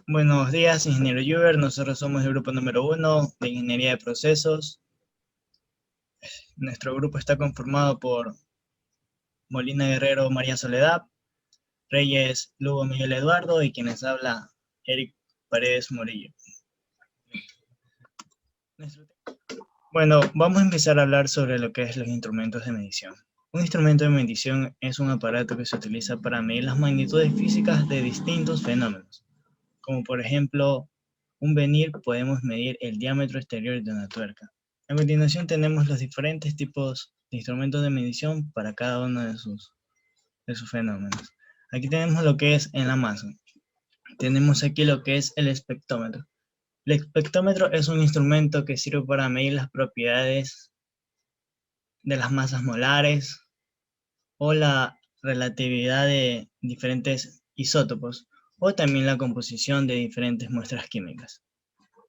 Buenos días, ingeniero Juber. Nosotros somos el grupo número 1 de Ingeniería de Procesos. Nuestro grupo está conformado por Molina Guerrero María Soledad, Reyes Lugo Miguel Eduardo y quienes habla Eric Paredes Morillo. Bueno, vamos a empezar a hablar sobre lo que es los instrumentos de medición. Un instrumento de medición es un aparato que se utiliza para medir las magnitudes físicas de distintos fenómenos, como por ejemplo, un venir podemos medir el diámetro exterior de una tuerca. A continuación tenemos los diferentes tipos de instrumentos de medición para cada uno de sus fenómenos. Aquí tenemos lo que es en la masa. Tenemos aquí lo que es el espectrómetro. El espectrómetro es un instrumento que sirve para medir las propiedades de las masas molares o la relatividad de diferentes isótopos o también la composición de diferentes muestras químicas.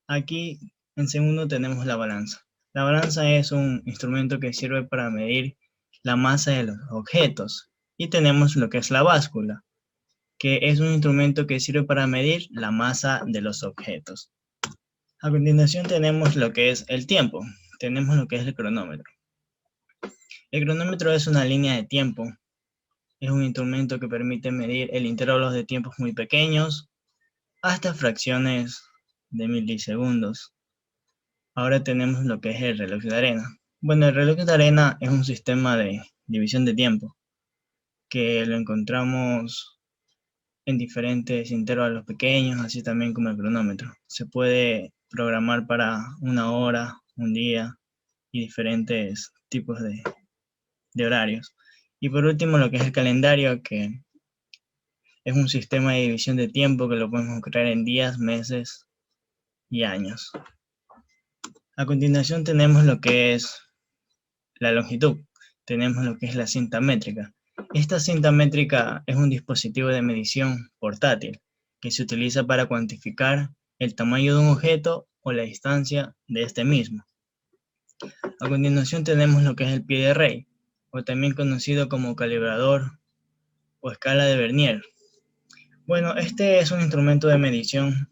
Aquí en segundo tenemos la balanza. La balanza es un instrumento que sirve para medir la masa de los objetos. Y tenemos lo que es la báscula, que es un instrumento que sirve para medir la masa de los objetos. A continuación tenemos lo que es el tiempo. Tenemos lo que es el cronómetro. El cronómetro es una línea de tiempo. Es un instrumento que permite medir el intervalo de tiempos muy pequeños hasta fracciones de milisegundos. Ahora tenemos lo que es el reloj de arena. Bueno, el reloj de arena es un sistema de división de tiempo que lo encontramos en diferentes intervalos pequeños, así también como el cronómetro. Se puede programar para una hora, un día y diferentes tipos de horarios. Y por último, lo que es el calendario, que es un sistema de división de tiempo que lo podemos crear en días, meses y años. A continuación tenemos lo que es la longitud. Tenemos lo que es la cinta métrica. Esta cinta métrica es un dispositivo de medición portátil que se utiliza para cuantificar el tamaño de un objeto o la distancia de este mismo. A continuación tenemos lo que es el pie de Rey, o también conocido como calibrador o escala de Vernier. Bueno, este es un instrumento de medición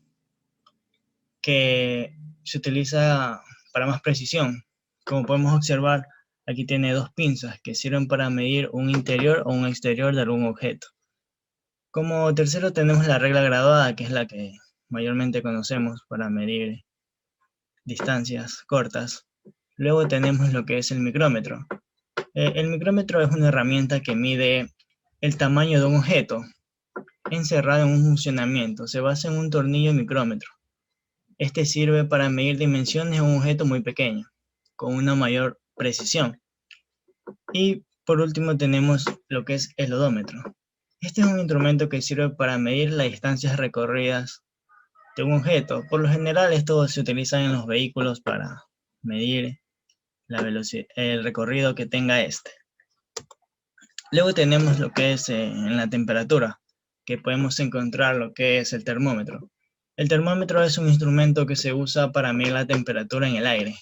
que se utiliza para más precisión. Como podemos observar, aquí tiene dos pinzas que sirven para medir un interior o un exterior de algún objeto. Como tercero tenemos la regla graduada, que es la que mayormente conocemos para medir distancias cortas. Luego tenemos lo que es el micrómetro. El micrómetro es una herramienta que mide el tamaño de un objeto encerrado en un funcionamiento. Se basa en un tornillo micrómetro. Este sirve para medir dimensiones de un objeto muy pequeño, con una mayor precisión. Y por último tenemos lo que es el odómetro. Este es un instrumento que sirve para medir las distancias recorridas de un objeto. Por lo general, estos se utilizan en los vehículos para medir la velocidad, el recorrido que tenga este. Luego tenemos lo que es en la temperatura, que podemos encontrar lo que es el termómetro. El termómetro es un instrumento que se usa para medir la temperatura en el aire.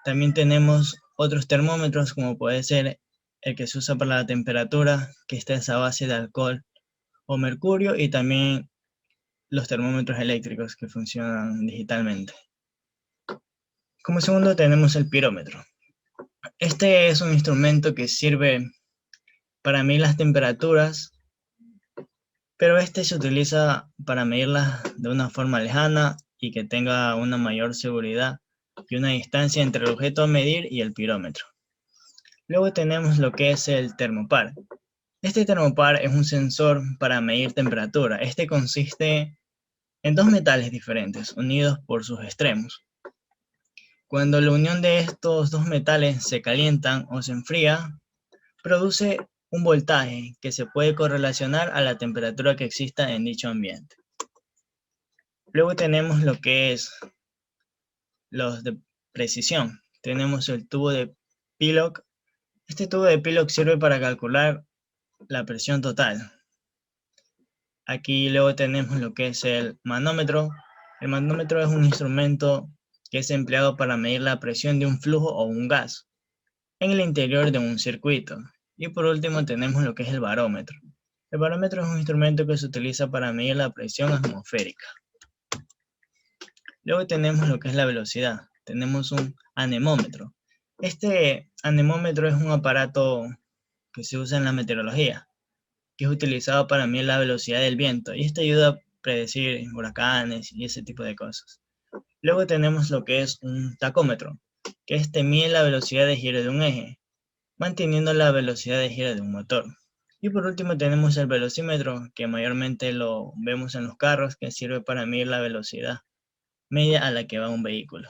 También tenemos otros termómetros, como puede ser el que se usa para la temperatura, que está a base de alcohol o mercurio, y también los termómetros eléctricos que funcionan digitalmente. Como segundo tenemos el pirómetro. Este es un instrumento que sirve para medir las temperaturas, pero este se utiliza para medirlas de una forma lejana y que tenga una mayor seguridad y una distancia entre el objeto a medir y el pirómetro. Luego tenemos lo que es el termopar. Este termopar es un sensor para medir temperatura. Este consiste en dos metales diferentes, unidos por sus extremos. Cuando la unión de estos dos metales se calientan o se enfría, produce un voltaje que se puede correlacionar a la temperatura que exista en dicho ambiente. Luego tenemos lo que es los de precisión. Tenemos el tubo de Pillock. Este tubo de Pillock sirve para calcular la presión total. Aquí luego tenemos lo que es el manómetro. El manómetro es un instrumento que es empleado para medir la presión de un flujo o un gas en el interior de un circuito. Y por último tenemos lo que es el barómetro. El barómetro es un instrumento que se utiliza para medir la presión atmosférica. Luego tenemos lo que es la velocidad. Tenemos un anemómetro. Este anemómetro es un aparato que se usa en la meteorología, que es utilizado para medir la velocidad del viento, y esto ayuda a predecir huracanes y ese tipo de cosas. Luego tenemos lo que es un tacómetro, que mide la velocidad de giro de un eje, manteniendo la velocidad de giro de un motor. Y por último tenemos el velocímetro, que mayormente lo vemos en los carros, que sirve para medir la velocidad media a la que va un vehículo.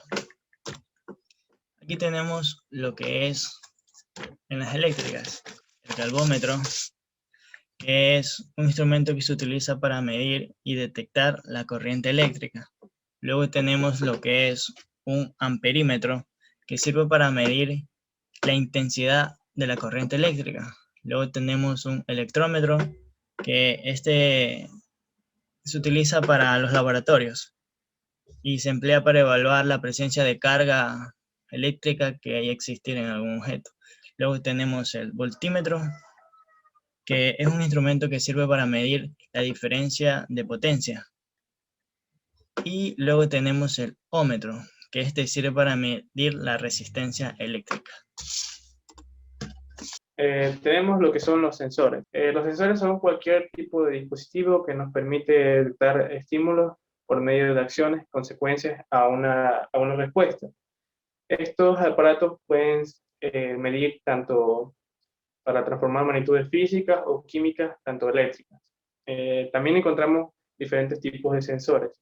Aquí tenemos lo que es en las eléctricas, el galvómetro, que es un instrumento que se utiliza para medir y detectar la corriente eléctrica. Luego tenemos lo que es un amperímetro, que sirve para medir la intensidad de la corriente eléctrica. Luego tenemos un electrómetro, que se utiliza para los laboratorios y se emplea para evaluar la presencia de carga eléctrica que haya existir en algún objeto. Luego tenemos el voltímetro, que es un instrumento que sirve para medir la diferencia de potencia. Y luego tenemos el ómetro, que sirve para medir la resistencia eléctrica. Tenemos lo que son los sensores. Los sensores son cualquier tipo de dispositivo que nos permite dar estímulos por medio de acciones, consecuencias a una respuesta. Estos aparatos pueden medir tanto para transformar magnitudes físicas o químicas, tanto eléctricas. También encontramos diferentes tipos de sensores.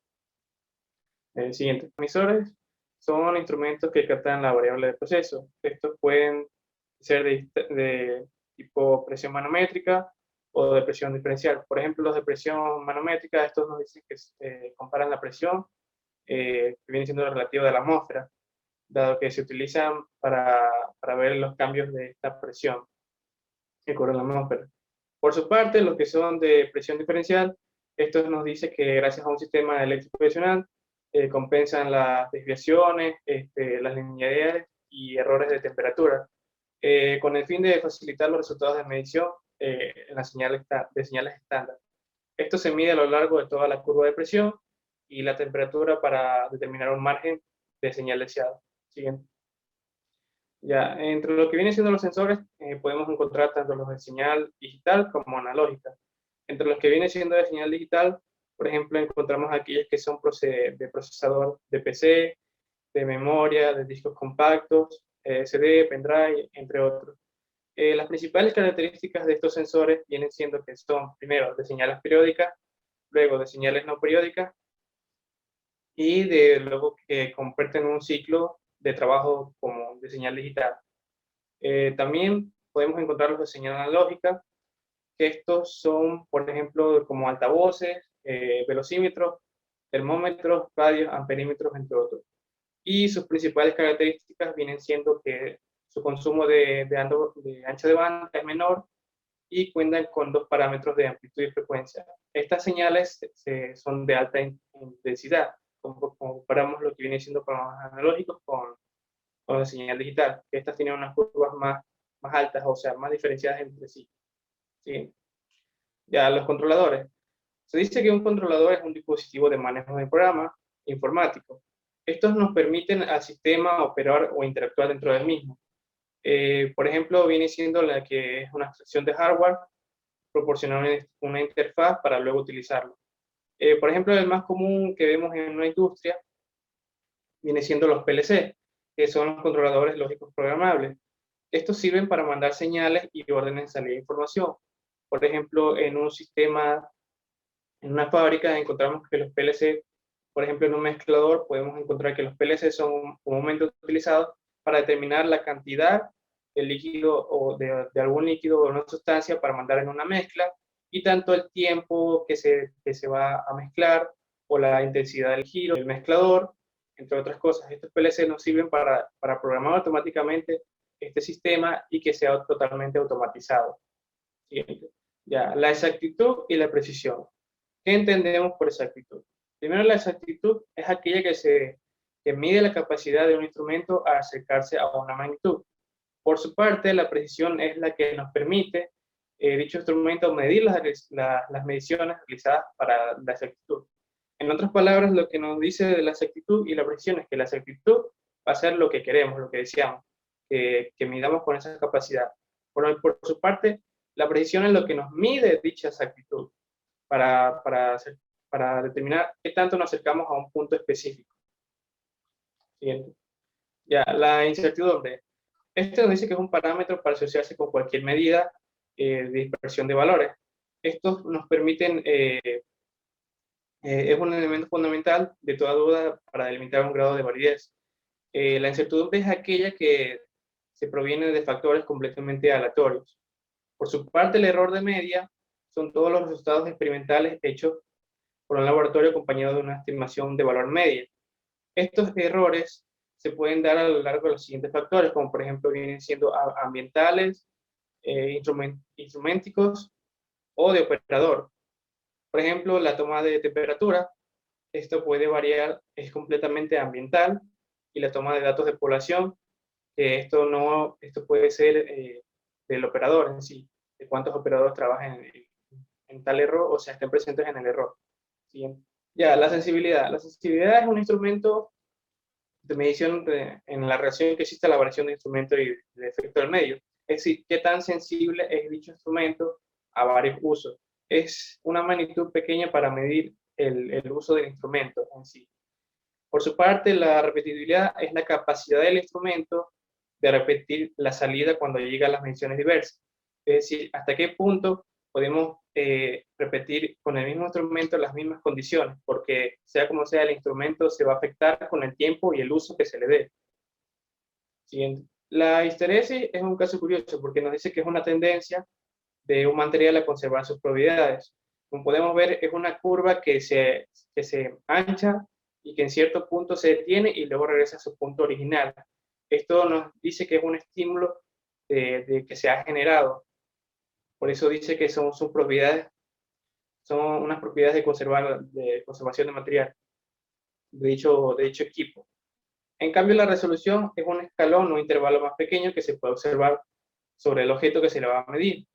Siguientes emisores son instrumentos que captan la variable de proceso. Estos pueden ser de tipo presión manométrica o de presión diferencial. Por ejemplo, los de presión manométrica, estos nos dicen que comparan la presión que viene siendo la relativa de la atmósfera, dado que se utilizan para ver los cambios de esta presión que ocurre en la atmósfera. Por su parte, los que son de presión diferencial, estos nos dice que gracias a un sistema eléctrico adicional compensan las desviaciones, las linealidades y errores de temperatura, con el fin de facilitar los resultados de medición en las señales estándar. Esto se mide a lo largo de toda la curva de presión y la temperatura para determinar un margen de señal deseado. Siguiente. Ya, entre lo que vienen siendo los sensores, podemos encontrar tanto los de señal digital como analógica. Entre los que vienen siendo de señal digital, por ejemplo, encontramos aquellos que son de procesador de PC, de memoria, de discos compactos, CD, pendrive, entre otros. Las principales características de estos sensores vienen siendo que son, primero, de señales periódicas, luego de señales no periódicas, y luego que comparten un ciclo de trabajo como de señal digital. También podemos encontrar los de señal analógica, que estos son, por ejemplo, como altavoces, velocímetros, termómetros, radios, amperímetros, entre otros. Y sus principales características vienen siendo que su consumo de ancho de banda es menor y cuentan con dos parámetros de amplitud y frecuencia. Estas señales son de alta intensidad, como comparamos lo que viene siendo con los analógicos con la señal digital, que estas tienen unas curvas más altas, o sea, más diferenciadas entre sí. ¿Sí? Ya, los controladores. Se dice que un controlador es un dispositivo de manejo de programa informático. Estos nos permiten al sistema operar o interactuar dentro del mismo. Por ejemplo, viene siendo la que es una abstracción de hardware, proporcionar una interfaz para luego utilizarlo. Por ejemplo, el más común que vemos en una industria viene siendo los PLC, que son los controladores lógicos programables. Estos sirven para mandar señales y órdenes de salida de información. Por ejemplo, en un sistema, en una fábrica, encontramos que los PLC, por ejemplo, en un mezclador, podemos encontrar que los PLC son comúnmente utilizados para determinar la cantidad de líquido o de algún líquido o una sustancia para mandar en una mezcla, y tanto el tiempo que se va a mezclar o la intensidad del giro del mezclador, entre otras cosas. Estos PLC nos sirven para programar automáticamente este sistema y que sea totalmente automatizado. Siguiente. Ya, la exactitud y la precisión. ¿Qué entendemos por exactitud? Primero, la exactitud es aquella que mide la capacidad de un instrumento a acercarse a una magnitud. Por su parte, la precisión es la que nos permite dicho instrumento medir las mediciones realizadas para la exactitud. En otras palabras, lo que nos dice de la exactitud y la precisión es que la exactitud va a ser lo que queremos, lo que deseamos, que midamos con esa capacidad. Por su parte, la precisión es lo que nos mide dicha exactitud para determinar qué tanto nos acercamos a un punto específico. Siguiente. Ya, la incertidumbre. Este nos dice que es un parámetro para asociarse con cualquier medida de dispersión de valores. Estos nos permiten, es un elemento fundamental de toda duda para delimitar un grado de validez. La incertidumbre es aquella que se proviene de factores completamente aleatorios. Por su parte, el error de media son todos los resultados experimentales hechos por un laboratorio acompañado de una estimación de valor media. Estos errores se pueden dar a lo largo de los siguientes factores, como por ejemplo vienen siendo ambientales, instrumenticos o de operador. Por ejemplo, la toma de temperatura, esto puede variar, es completamente ambiental, y la toma de datos de población, que esto puede ser del operador en sí, de cuántos operadores trabajan en tal error o sea, estén presentes en el error. ¿Sí? Ya, la sensibilidad. La sensibilidad es un instrumento de medición en la relación que existe a la variación de instrumento y de efecto del medio. Es decir, qué tan sensible es dicho instrumento a varios usos. Es una magnitud pequeña para medir el uso del instrumento en sí. Por su parte, la repetibilidad es la capacidad del instrumento de repetir la salida cuando llega a las mediciones diversas. Es decir, hasta qué punto podemos repetir con el mismo instrumento las mismas condiciones, porque sea como sea, el instrumento se va a afectar con el tiempo y el uso que se le dé. Siguiente. La histeresis es un caso curioso porque nos dice que es una tendencia de un material a conservar sus propiedades. Como podemos ver, es una curva que se ancha y que en cierto punto se detiene y luego regresa a su punto original. Esto nos dice que es un estímulo de que se ha generado. Por eso dice que son sus propiedades, son unas propiedades de conservación de material de dicho equipo. En cambio, la resolución es un escalón o intervalo más pequeño que se puede observar sobre el objeto que se le va a medir.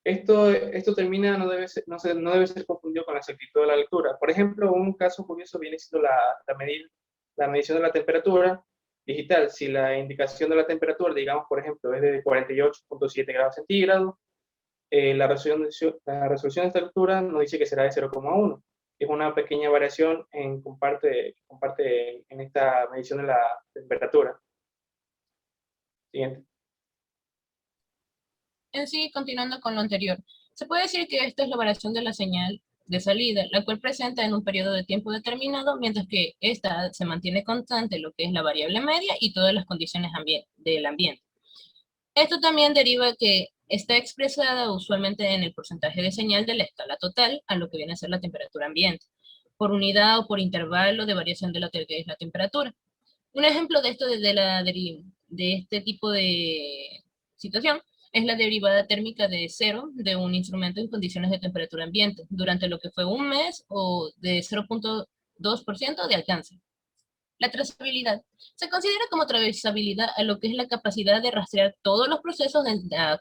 Esto termina, no debe ser confundido con la exactitud de la lectura. Por ejemplo, un caso curioso viene siendo la medición de la temperatura digital. Si la indicación de la temperatura, digamos, por ejemplo, es de 48.7 grados centígrados, la resolución de esta altura nos dice que será de 0,1. Es una pequeña variación comparte en esta medición de la temperatura. Siguiente. En sí, continuando con lo anterior, se puede decir que esta es la variación de la señal de salida, la cual presenta en un periodo de tiempo determinado, mientras que esta se mantiene constante, lo que es la variable media y todas las condiciones del ambiente. Esto también deriva que está expresada usualmente en el porcentaje de señal de la escala total a lo que viene a ser la temperatura ambiente, por unidad o por intervalo de variación de lo que es la temperatura. Un ejemplo de esto de este tipo de situación es la derivada térmica de cero de un instrumento en condiciones de temperatura ambiente durante lo que fue un mes o de 0,2% de alcance. La trazabilidad. Se considera como trazabilidad a lo que es la capacidad de rastrear todos los procesos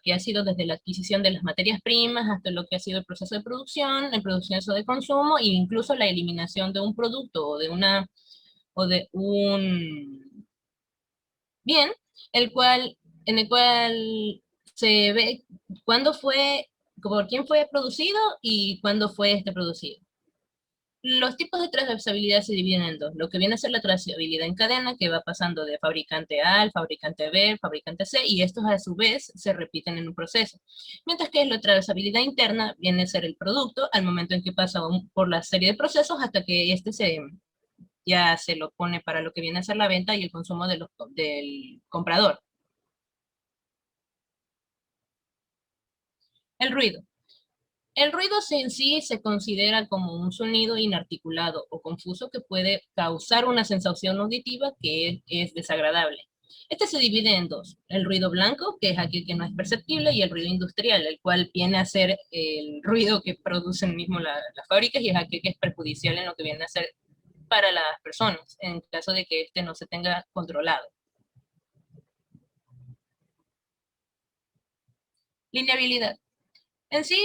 que ha sido desde la adquisición de las materias primas hasta lo que ha sido el proceso de producción, el proceso de consumo e incluso la eliminación de un producto o de un bien, en el cual se ve cuándo fue, por quién fue producido y cuándo fue producido. Los tipos de trazabilidad se dividen en dos, lo que viene a ser la trazabilidad en cadena, que va pasando de fabricante A al fabricante B, al fabricante C, y estos a su vez se repiten en un proceso. Mientras que la trazabilidad interna viene a ser el producto al momento en que pasa por la serie de procesos hasta que ya se lo pone para lo que viene a ser la venta y el consumo del comprador. El ruido. El ruido en sí se considera como un sonido inarticulado o confuso que puede causar una sensación auditiva que es desagradable. Este se divide en dos, el ruido blanco, que es aquel que no es perceptible, y el ruido industrial, el cual viene a ser el ruido que producen mismo las fábricas y es aquel que es perjudicial en lo que viene a ser para las personas, en caso de que este no se tenga controlado. Lineabilidad. En sí,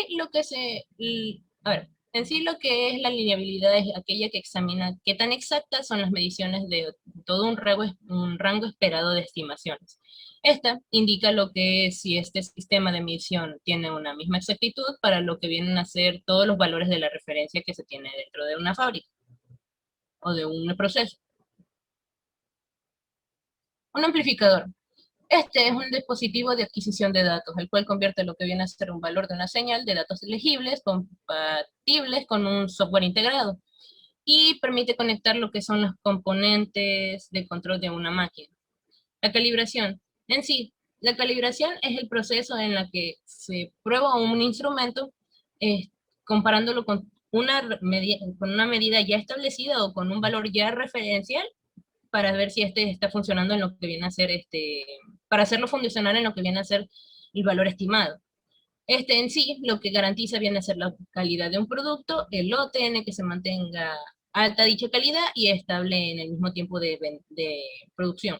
en sí lo que es la lineabilidad es aquella que examina qué tan exactas son las mediciones de todo un rango esperado de estimaciones. Esta indica lo que es si este sistema de medición tiene una misma exactitud para lo que vienen a ser todos los valores de la referencia que se tiene dentro de una fábrica o de un proceso. Un amplificador. Este es un dispositivo de adquisición de datos, el cual convierte lo que viene a ser un valor de una señal de datos legibles, compatibles con un software integrado, y permite conectar lo que son los componentes de control de una máquina. La calibración. En sí, la calibración es el proceso en la que se prueba un instrumento comparándolo con con una medida ya establecida o con un valor ya referencial para ver si este está funcionando en lo que viene a ser para hacerlo funcionar en lo que viene a ser el valor estimado. Este en sí lo que garantiza viene a ser la calidad de un producto, el OTN que se mantenga alta dicha calidad y estable en el mismo tiempo de producción.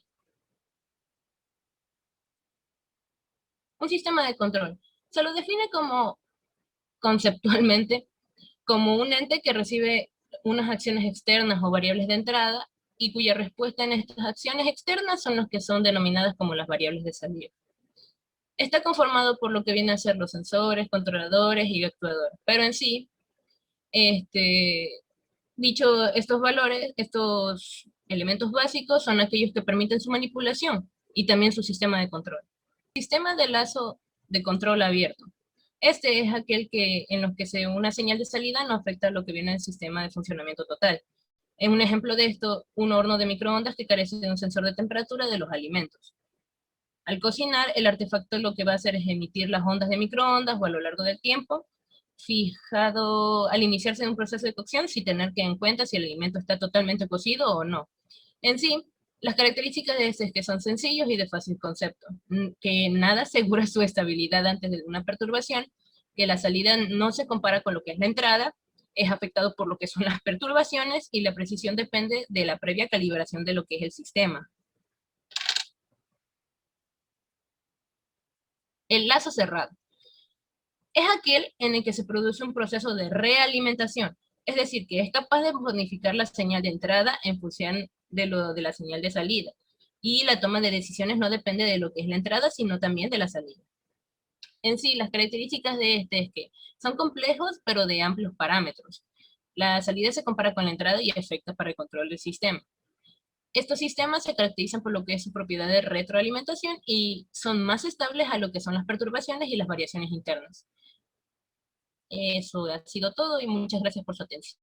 Un sistema de control. Se lo define como, conceptualmente, como un ente que recibe unas acciones externas o variables de entrada y cuya respuesta en estas acciones externas son las que son denominadas como las variables de salida. Está conformado por lo que vienen a ser los sensores, controladores y actuadores, pero en sí, estos valores, estos elementos básicos son aquellos que permiten su manipulación y también su sistema de control. Sistema de lazo de control abierto. Este es aquel en los que una señal de salida no afecta a lo que viene del sistema de funcionamiento total. Es un ejemplo de esto, un horno de microondas que carece de un sensor de temperatura de los alimentos. Al cocinar, el artefacto lo que va a hacer es emitir las ondas de microondas o a lo largo del tiempo, fijado al iniciarse en un proceso de cocción sin tener que en cuenta si el alimento está totalmente cocido o no. En sí, las características de este es que son sencillos y de fácil concepto, que nada asegura su estabilidad antes de una perturbación, que la salida no se compara con lo que es la entrada, es afectado por lo que son las perturbaciones y la precisión depende de la previa calibración de lo que es el sistema. El lazo cerrado. Es aquel en el que se produce un proceso de realimentación, es decir, que es capaz de modificar la señal de entrada en función de la señal de salida. Y la toma de decisiones no depende de lo que es la entrada, sino también de la salida. En sí, las características de este es que son complejos, pero de amplios parámetros. La salida se compara con la entrada y afecta para el control del sistema. Estos sistemas se caracterizan por lo que es su propiedad de retroalimentación y son más estables a lo que son las perturbaciones y las variaciones internas. Eso ha sido todo y muchas gracias por su atención.